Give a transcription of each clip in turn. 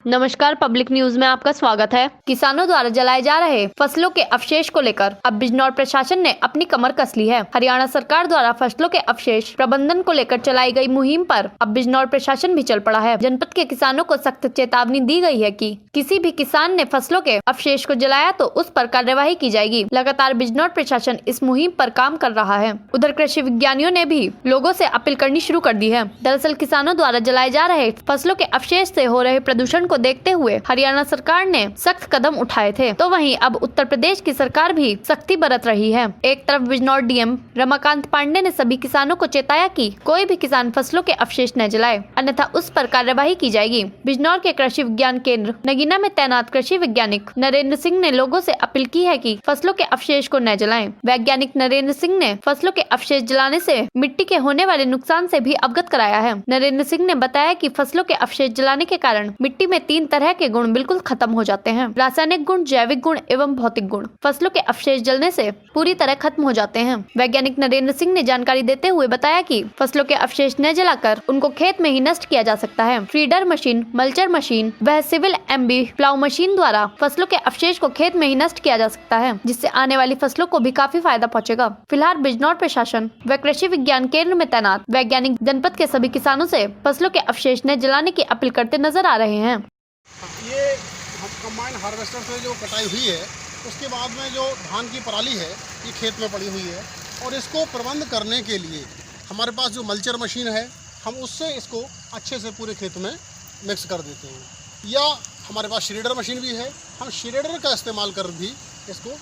नमस्कार, public news में आपका स्वागत है। किसानों द्वारा जलाए जा रहे फसलों के अवशेष को लेकर अब बिजनौर प्रशासन ने अपनी कमर कस ली है। हरियाणा सरकार द्वारा फसलों के अवशेष प्रबंधन को लेकर चलाई गई मुहिम पर अब बिजनौर प्रशासन भी चल पड़ा है। जनपद के किसानों को सख्त चेतावनी दी गई है कि किसी भी किसान ने फसलों के अवशेष को जलाया तो उस पर कार्यवाही की जाएगी। लगातार बिजनौर प्रशासन इस मुहिम पर काम कर रहा है। उधर कृषि विज्ञानियों ने भी लोगों से अपील करनी शुरू कर दी है। दरअसल किसानों द्वारा जलाए जा रहे फसलों के अवशेष से हो रहे प्रदूषण को देखते हुए हरियाणा सरकार ने सख्त कदम उठाए थे, तो वहीं अब उत्तर प्रदेश की सरकार भी सख्ती बरत रही है। एक तरफ बिजनौर डीएम रमाकांत पांडे ने सभी किसानों को चेताया कि कोई भी किसान फसलों के अवशेष न जलाए, अन्यथा उस पर कार्यवाही की जाएगी। बिजनौर के कृषि विज्ञान केंद्र नगीना में तैनात कृषि वैज्ञानिक नरेंद्र सिंह ने लोगों से अपील की है कि फसलों के अवशेष को न जलाएं। वैज्ञानिक नरेंद्र सिंह ने फसलों के अवशेष जलाने से मिट्टी के होने वाले नुकसान से भी अवगत कराया है। नरेंद्र सिंह ने बताया कि फसलों के अवशेष जलाने के कारण मिट्टी में 3 तरह के गुण बिल्कुल खत्म हो जाते हैं। रासायनिक गुण, जैविक गुण एवं भौतिक गुण फसलों के अवशेष जलने से पूरी तरह खत्म हो जाते हैं। वैज्ञानिक नरेंद्र सिंह ने जानकारी देते हुए बताया कि फसलों के अवशेष न जलाकर उनको खेत में ही नष्ट किया जा सकता है। फीडर मशीन, मल्चर मशीन व सिविल एमबी प्लाउ मशीन द्वारा फसलों के अवशेष को खेत में ही नष्ट किया जा सकता है, जिससे आने वाली फसलों को भी काफी फायदा पहुँचेगा। फिलहाल बिजनौर प्रशासन व कृषि विज्ञान केंद्र में तैनात वैज्ञानिक जनपद के सभी किसानों से फसलों के अवशेष न जलाने की अपील करते नजर आ रहे हैं। ये कंबाइन हार्वेस्टर से जो कटाई हुई है, उसके बाद में जो धान की पराली है ये खेत में पड़ी हुई है, और इसको प्रबंध करने के लिए हमारे पास जो मल्चर मशीन है, हम उससे इसको अच्छे से पूरे खेत में मिक्स कर देते हैं। या हमारे पास श्रेडर मशीन भी है, हम श्रेडर का इस्तेमाल कर भी इसको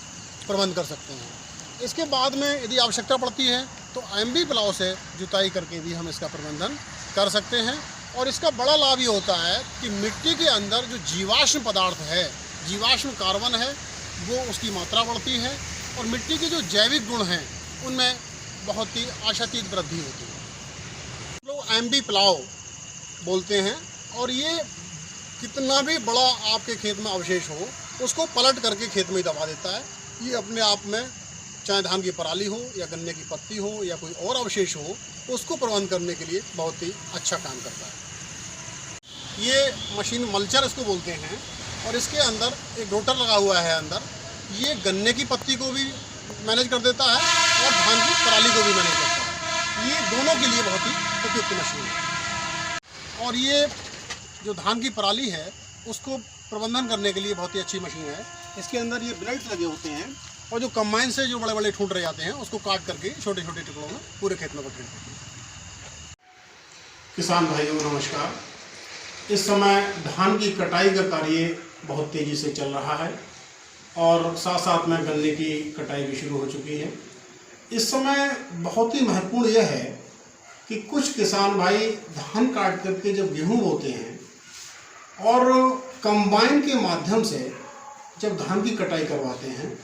प्रबंध कर सकते हैं। इसके बाद में यदि आवश्यकता पड़ती है तो एमबी प्लाव से जुताई करके भी हम इसका प्रबंधन कर सकते हैं। और इसका बड़ा लाभ ये होता है कि मिट्टी के अंदर जो जीवाश्म पदार्थ है, जीवाश्म कार्बन है, वो उसकी मात्रा बढ़ती है, और मिट्टी के जो जैविक गुण हैं उनमें बहुत ही आशातीत वृद्धि होती है। लोग एमबी प्लाव बोलते हैं, और ये कितना भी बड़ा आपके खेत में अवशेष हो उसको पलट करके खेत में ही दबा देता है। ये अपने आप में चाहे धान की पराली हो या गन्ने की पत्ती हो या कोई और अवशेष हो, उसको प्रबंध करने के लिए बहुत ही अच्छा काम करता है। ये मशीन मल्चर इसको बोलते हैं, और इसके अंदर एक रोटर लगा हुआ है अंदर। ये गन्ने की पत्ती को भी मैनेज कर देता है और धान की पराली को भी मैनेज करता है। ये दोनों के लिए बहुत ही उपयुक्त मशीन है। और ये जो धान की पराली है उसको प्रबंधन करने के लिए बहुत ही अच्छी मशीन है। इसके अंदर ये ब्लेड्स लगे होते हैं, और जो कंबाइन से जो बड़े बड़े ठूंठ रह जाते हैं उसको काट करके छोटे छोटे टुकड़ों में पूरे खेत में बखेर देते हैं। किसान भाइयों नमस्कार। इस समय धान की कटाई का कार्य बहुत तेज़ी से चल रहा है, और साथ साथ में गन्ने की कटाई भी शुरू हो चुकी है। इस समय बहुत ही महत्वपूर्ण यह है कि कुछ किसान भाई धान काट करके जब गेहूँ बोते हैं और कंबाइन के माध्यम से जब धान की कटाई करवाते हैं,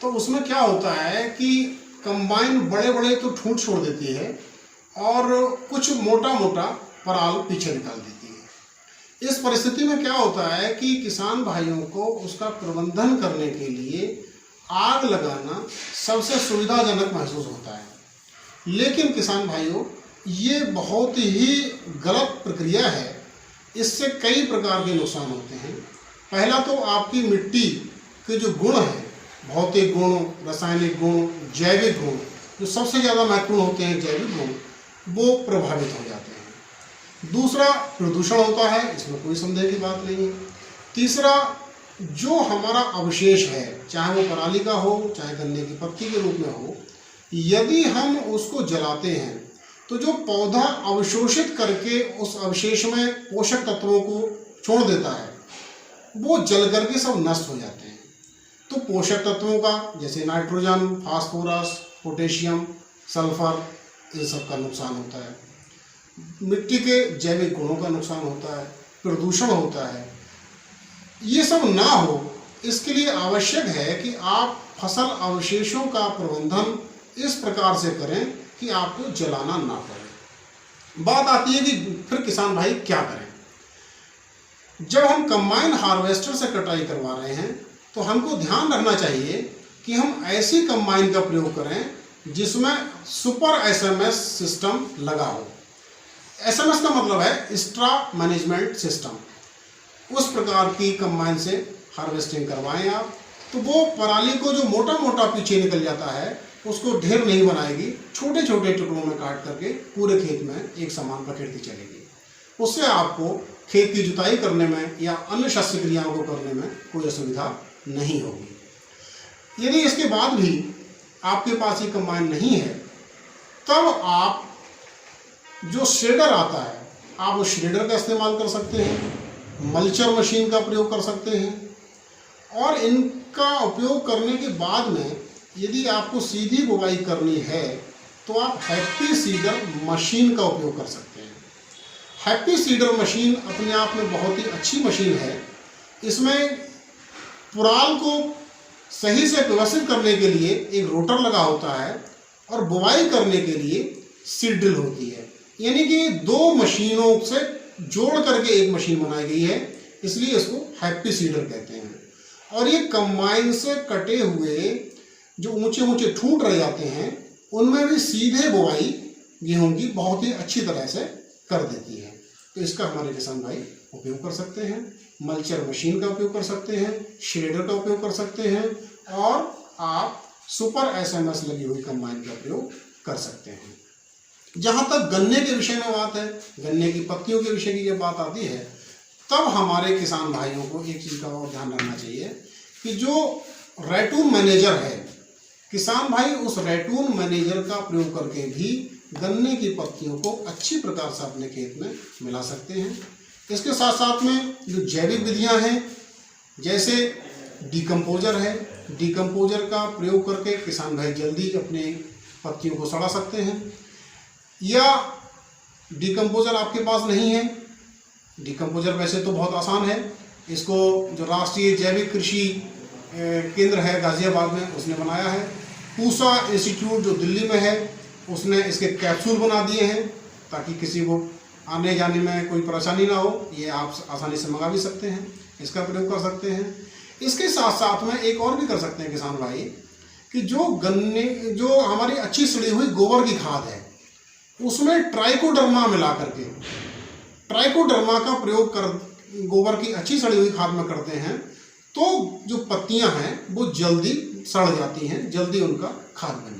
तो उसमें क्या होता है कि कंबाइन बड़े बड़े तो ठूंठ छोड़ देती है और कुछ मोटा मोटा पराल पीछे निकाल देती है। इस परिस्थिति में क्या होता है कि किसान भाइयों को उसका प्रबंधन करने के लिए आग लगाना सबसे सुविधाजनक महसूस होता है। लेकिन किसान भाइयों, ये बहुत ही गलत प्रक्रिया है। इससे कई प्रकार के नुकसान होते हैं। पहला तो आपकी मिट्टी के जो गुण हैं, भौतिक गुण, रासायनिक गुण, जैविक गुण, जो सबसे ज़्यादा महत्वपूर्ण होते हैं जैविक गुण, वो प्रभावित हो जाते हैं। दूसरा, प्रदूषण होता है, इसमें कोई संदेह की बात नहीं है। तीसरा, जो हमारा अवशेष है, चाहे वो पराली का हो चाहे गन्ने की पत्ती के रूप में हो, यदि हम उसको जलाते हैं तो जो पौधा अवशोषित करके उस अवशेष में पोषक तत्वों को छोड़ देता है, वो जल करके सब नष्ट हो जाते हैं। तो पोषक तत्वों का जैसे नाइट्रोजन, फास्फोरस, पोटेशियम, सल्फर, इन सब का नुकसान होता है। मिट्टी के जैविक गुणों का नुकसान होता है, प्रदूषण होता है। ये सब ना हो, इसके लिए आवश्यक है कि आप फसल अवशेषों का प्रबंधन इस प्रकार से करें कि आपको जलाना ना पड़े। बात आती है कि फिर किसान भाई क्या करें। जब हम कंबाइन हार्वेस्टर से कटाई करवा रहे हैं तो हमको ध्यान रखना चाहिए कि हम ऐसी कंबाइन का प्रयोग करें जिसमें सुपर एसएमएस सिस्टम लगा हो। एसएमएस का मतलब है एक्स्ट्रा मैनेजमेंट सिस्टम। उस प्रकार की कंबाइन से हार्वेस्टिंग करवाएं आप, तो वो पराली को जो मोटा मोटा पीछे निकल जाता है उसको ढेर नहीं बनाएगी, छोटे छोटे टुकड़ों में काट करके पूरे खेत में एक समान बखेरती चलेगी। उससे आपको खेत की जुताई करने में या अन्य शस्य क्रियाओं को करने में कोई असुविधा नहीं होगी। यदि इसके बाद भी आपके पास ये कंबाइन नहीं है, तब आप जो श्रेडर आता है आप उस श्रेडर का इस्तेमाल कर सकते हैं, मल्चर मशीन का प्रयोग कर सकते हैं, और इनका उपयोग करने के बाद में यदि आपको सीधी बुवाई करनी है तो आप हैप्पी सीडर मशीन का उपयोग कर सकते हैं। हैप्पी सीडर मशीन अपने आप में बहुत ही अच्छी मशीन है। इसमें पुराल को सही से व्यवस्थित करने के लिए एक रोटर लगा होता है और बुवाई करने के लिए सीड ड्रिल होती है, यानी कि दो मशीनों से जोड़ करके एक मशीन बनाई गई है, इसलिए इसको हैप्पी सीडर कहते हैं। और ये कंबाइन से कटे हुए जो ऊंचे ऊंचे ठूंठ रह जाते हैं उनमें भी सीधे बुवाई गेहूं की बहुत ही अच्छी तरह से कर देती है। तो इसका हमारे किसान भाई उपयोग कर सकते हैं, मल्चर मशीन का उपयोग कर सकते हैं, श्रेडर का उपयोग कर सकते हैं, और आप सुपर SMS लगी हुई कंबाइन का प्रयोग कर सकते हैं। जहाँ तक गन्ने के विषय में बात है, गन्ने की पत्तियों के विषय की जब बात आती है, तब हमारे किसान भाइयों को एक चीज़ का और ध्यान रखना चाहिए कि जो रैटून मैनेजर है, किसान भाई उस रैटून मैनेजर का प्रयोग करके भी गन्ने की पत्तियों को अच्छी प्रकार से अपने खेत में मिला सकते हैं। इसके साथ साथ में जो जैविक विधियां हैं, जैसे डिकम्पोजर है, डिकम्पोजर का प्रयोग करके किसान भाई जल्दी अपने पत्तियों को सड़ा सकते हैं। या डिकम्पोजर आपके पास नहीं है, डिकम्पोजर वैसे तो बहुत आसान है, इसको जो राष्ट्रीय जैविक कृषि केंद्र है गाजियाबाद में उसने बनाया है। पूसा इंस्टीट्यूट जो दिल्ली में है उसने इसके कैप्सूल बना दिए हैं ताकि किसी को आने जाने में कोई परेशानी ना हो, ये आप आसानी से मंगा भी सकते हैं, इसका प्रयोग कर सकते हैं। इसके साथ साथ में एक और भी कर सकते हैं किसान भाई कि जो हमारी अच्छी सड़ी हुई गोबर की खाद है उसमें ट्राइकोडर्मा मिला करके, ट्राइकोडर्मा का प्रयोग कर गोबर की अच्छी सड़ी हुई खाद में करते हैं तो जो पत्तियां हैं वो जल्दी सड़ जाती हैं, जल्दी उनका खाद बन